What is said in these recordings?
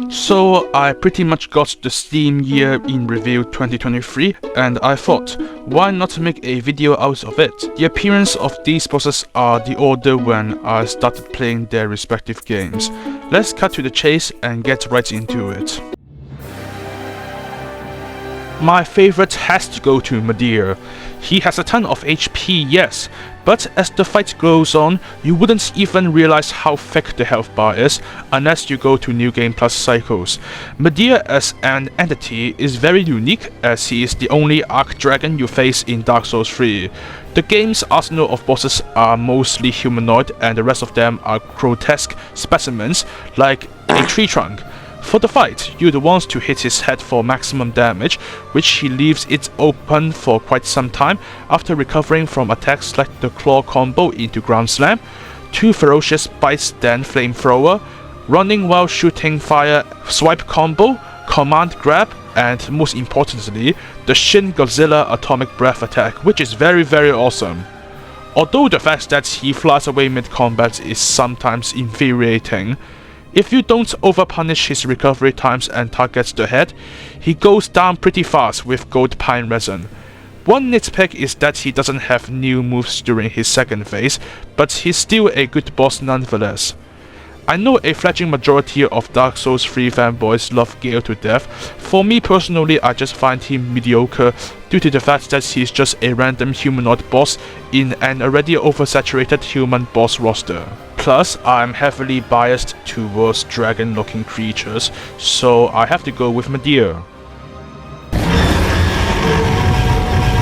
So I pretty much got the Steam Year in Review 2023 and I thought, why not make a video out of it? The appearance of these bosses are the order when I started playing their respective games. Let's cut to the chase and get right into it. My favorite has to go to Midir. He has a ton of HP, yes, but as the fight goes on, you wouldn't even realize how thick the health bar is unless you go to New Game Plus cycles. Midir as an entity is very unique as he is the only Archdragon you face in Dark Souls 3. The game's arsenal of bosses are mostly humanoid and the rest of them are grotesque specimens like a tree trunk. For the fight, you're the ones to hit his head for maximum damage, which he leaves it open for quite some time after recovering from attacks like the claw combo into ground slam, 2 ferocious bites then flamethrower, running while shooting fire swipe combo, command grab, and most importantly, the Shin Godzilla atomic breath attack, which is very awesome. Although the fact that he flies away mid-combat is sometimes infuriating, if you don't overpunish his recovery times and targets the head, he goes down pretty fast with gold pine resin. One nitpick is that he doesn't have new moves during his second phase, but he's still a good boss nonetheless. I know a fledgling majority of Dark Souls 3 fanboys love Gale to death. For me personally, I just find him mediocre due to the fact that he's just a random humanoid boss in an already oversaturated human boss roster. Plus, I'm heavily biased towards dragon-looking creatures, so I have to go with Midir.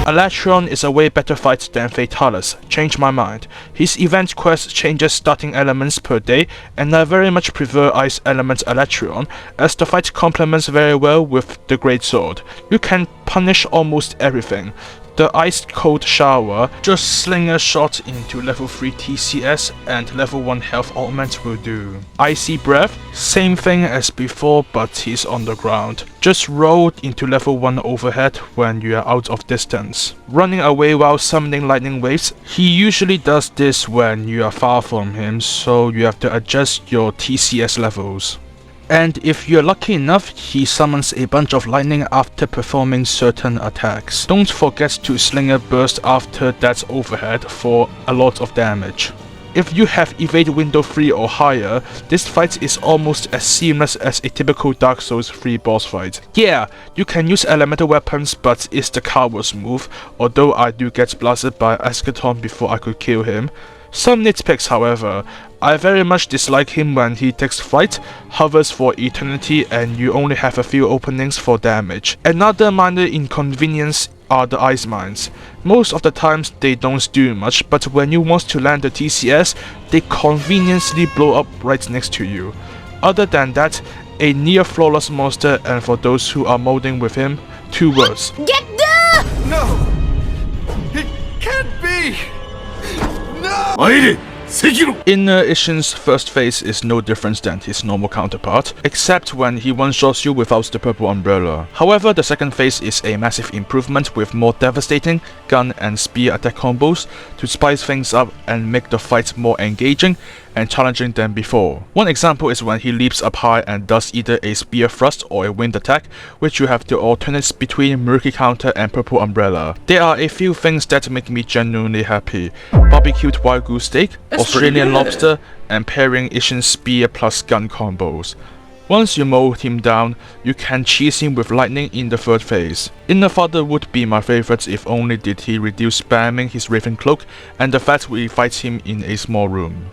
Alatreon is a way better fight than Fatalis. Change my mind. His event quest changes starting elements per day, and I very much prefer Ice Element Alatreon, as the fight complements very well with the Great Sword. You can punish almost everything. The Ice Cold Shower, just sling a shot into level 3 TCS and level 1 health augment will do. Icy Breath, same thing as before but he's on the ground. Just roll into level 1 overhead when you are out of distance. Running away while summoning lightning waves, he usually does this when you are far from him, so you have to adjust your TCS levels. And if you're lucky enough, he summons a bunch of lightning after performing certain attacks. Don't forget to sling a burst after that overhead for a lot of damage. If you have evade window 3 or higher, this fight is almost as seamless as a typical Dark Souls 3 boss fight. Yeah, you can use elemental weapons, but it's the coward's move, although I do get blasted by Eschaton before I could kill him. Some nitpicks, however. I very much dislike him when he takes flight, hovers for eternity, and you only have a few openings for damage. Another minor inconvenience are the ice mines. Most of the times they don't do much, but when you want to land the TCS, they conveniently blow up right next to you. Other than that, a near flawless monster, and for those who are molding with him, 2 words. Get the— No! It can't be! No! Isshin's first phase is no different than his normal counterpart, except when he one-shots you without the purple umbrella. However, the second phase is a massive improvement with more devastating gun and spear attack combos to spice things up and make the fight more engaging and challenging than before. One example is when he leaps up high and does either a spear thrust or a wind attack, which you have to alternate between murky counter and purple umbrella. There are a few things that make me genuinely happy: barbecued wild goose steak, Australian lobster, and pairing Isshin's spear plus gun combos. Once you mow him down, you can cheese him with lightning in the third phase. Inner Father would be my favorite if only did he reduce spamming his Raven Cloak and the fact we fight him in a small room.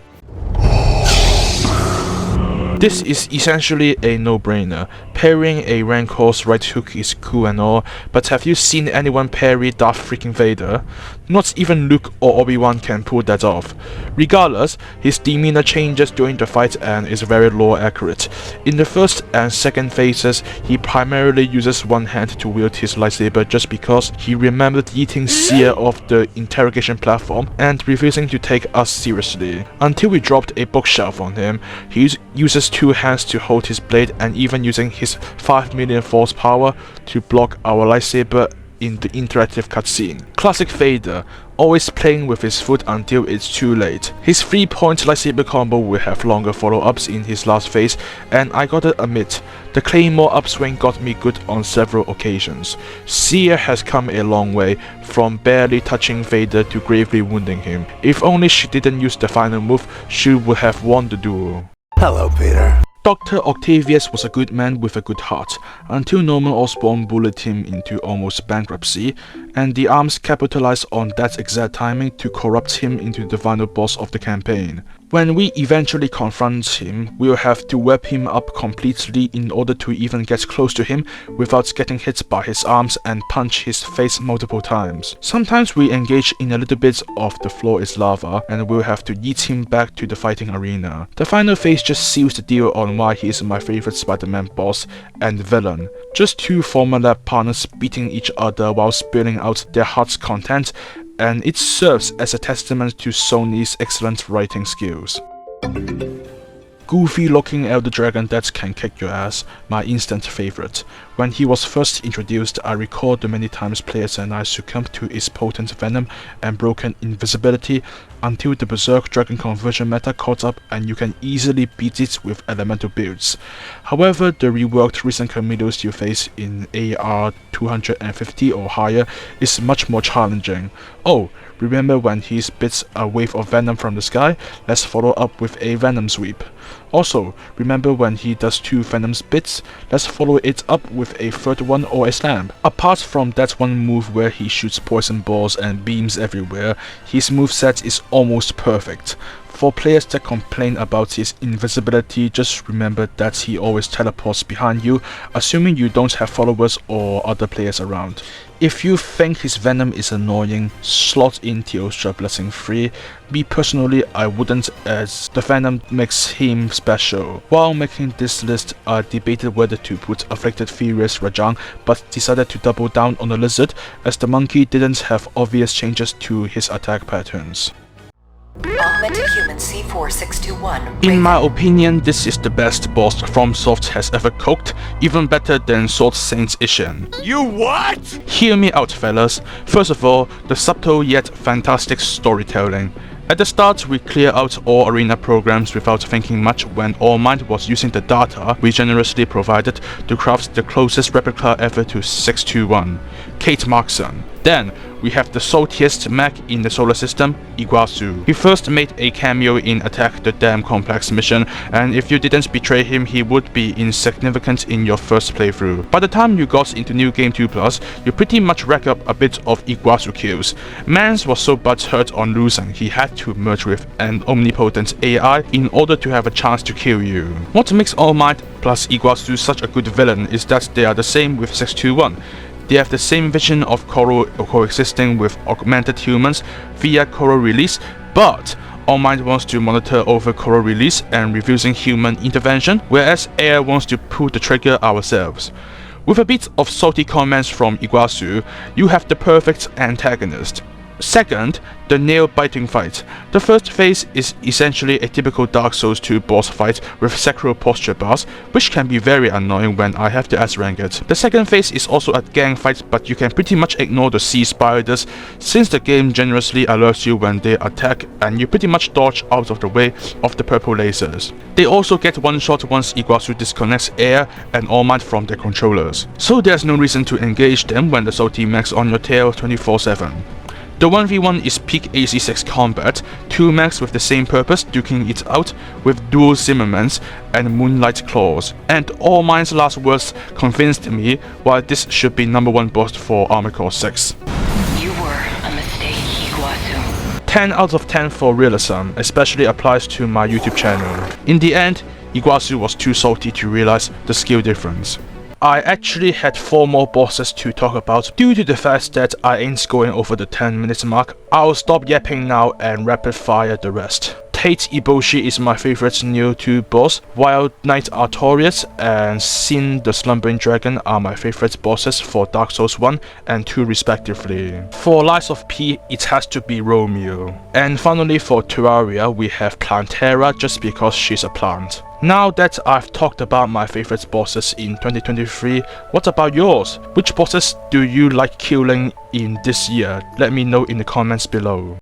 This is essentially a no-brainer. Parrying a Rancor's right hook is cool and all, but have you seen anyone parry Darth freaking Vader? Not even Luke or Obi-Wan can pull that off. Regardless, his demeanor changes during the fight and is very lore accurate. In the first and second phases, he primarily uses one hand to wield his lightsaber just because he remembered eating Seer off the interrogation platform and refusing to take us seriously. Until we dropped a bookshelf on him, he uses 2 hands to hold his blade and even using his 5 million force power to block our lightsaber in the interactive cutscene. Classic Vader, always playing with his foot until it's too late. His 3-point lightsaber combo will have longer follow-ups in his last phase, and I gotta admit, the Claymore upswing got me good on several occasions. Sia has come a long way, from barely touching Vader to gravely wounding him. If only she didn't use the final move, she would have won the duel. Hello, Peter. Dr. Octavius was a good man with a good heart, until Norman Osborn bullied him into almost bankruptcy, and the Arms capitalized on that exact timing to corrupt him into the final boss of the campaign. When we eventually confront him, we'll have to wrap him up completely in order to even get close to him without getting hit by his arms and punch his face multiple times. Sometimes we engage in a little bit of the floor is lava and we'll have to yeet him back to the fighting arena. The final phase just seals the deal on why he is my favorite Spider-Man boss and villain. Just two former lab partners beating each other while spilling out their heart's content, and it serves as a testament to Sony's excellent writing skills. Goofy looking Elder Dragon that can kick your ass, my instant favorite. When he was first introduced, I recall the many times players and I succumbed to its potent venom and broken invisibility until the Berserk Dragon conversion meta caught up and you can easily beat it with elemental builds. However, the reworked recent Chameleos you face in AR 250 or higher is much more challenging. Oh, remember when he spits a wave of venom from the sky? Let's follow up with a venom sweep. Also, remember when he does 2 venom spits? Let's follow it up with a third one or a slam. Apart from that one move where he shoots poison balls and beams everywhere, his moveset is almost perfect. For players that complain about his invisibility, just remember that he always teleports behind you, assuming you don't have followers or other players around. If you think his venom is annoying, slot in Teostra Blessing 3. Me personally, I wouldn't, as the venom makes him special. While making this list, I debated whether to put Afflicted Furious Rajang, but decided to double down on the lizard, as the monkey didn't have obvious changes to his attack patterns. Augmented Human C4621. In my opinion, this is the best boss FromSoft has ever cooked, even better than Sword Saint's Isshin. You what? Hear me out, fellas. First of all, the subtle yet fantastic storytelling. At the start, we clear out all arena programs without thinking much when Allmind was using the data we generously provided to craft the closest replica ever to 621, Kate Markson. Then, we have the saltiest mech in the solar system, Iguazu. He first made a cameo in Attack the Damn Complex mission, and if you didn't betray him, he would be insignificant in your first playthrough. By the time you got into New Game 2+, you pretty much rack up a bit of Iguazu kills. Mans was so butthurt on losing, he had to merge with an omnipotent AI in order to have a chance to kill you. What makes Allmind plus Iguazu such a good villain is that they are the same with 621. They have the same vision of Koro coexisting with augmented humans via Koro release, but Allmind wants to monitor over Koro release and refusing human intervention, whereas Air wants to pull the trigger ourselves. With a bit of salty comments from Iguazu, you have the perfect antagonist. Second, the nail-biting fight. The first phase is essentially a typical Dark Souls 2 boss fight with Sekiro posture bars, which can be very annoying when I have to S-rank it. The second phase is also a gang fight, but you can pretty much ignore the sea spiders since the game generously alerts you when they attack and you pretty much dodge out of the way of the purple lasers. They also get one shot once Iguazu disconnects Air and Allmind from their controllers, so there's no reason to engage them when the salty mech's on your tail 24/7. The 1v1 is peak AC6 combat, 2 mechs with the same purpose duking it out with dual Zimmermans and Moonlight claws. And Allmind's last words convinced me why this should be #1 boss for Armored Core 6. You were a mistake, Iguazu. 10 out of 10 for realism, especially applies to my YouTube channel. In the end, Iguazu was too salty to realize the skill difference. I actually had 4 more bosses to talk about. Due to the fact that I ain't going over the 10 minutes mark, I'll stop yapping now and rapid fire the rest. Hate Iboshi is my favorite Nioh 2 boss, while Knight Artorias and Sin the Slumbering Dragon are my favorite bosses for Dark Souls 1 and 2 respectively. For Lies of P, it has to be Romeo. And finally for Terraria, we have Plantera just because she's a plant. Now that I've talked about my favorite bosses in 2023, what about yours? Which bosses do you like killing in this year? Let me know in the comments below.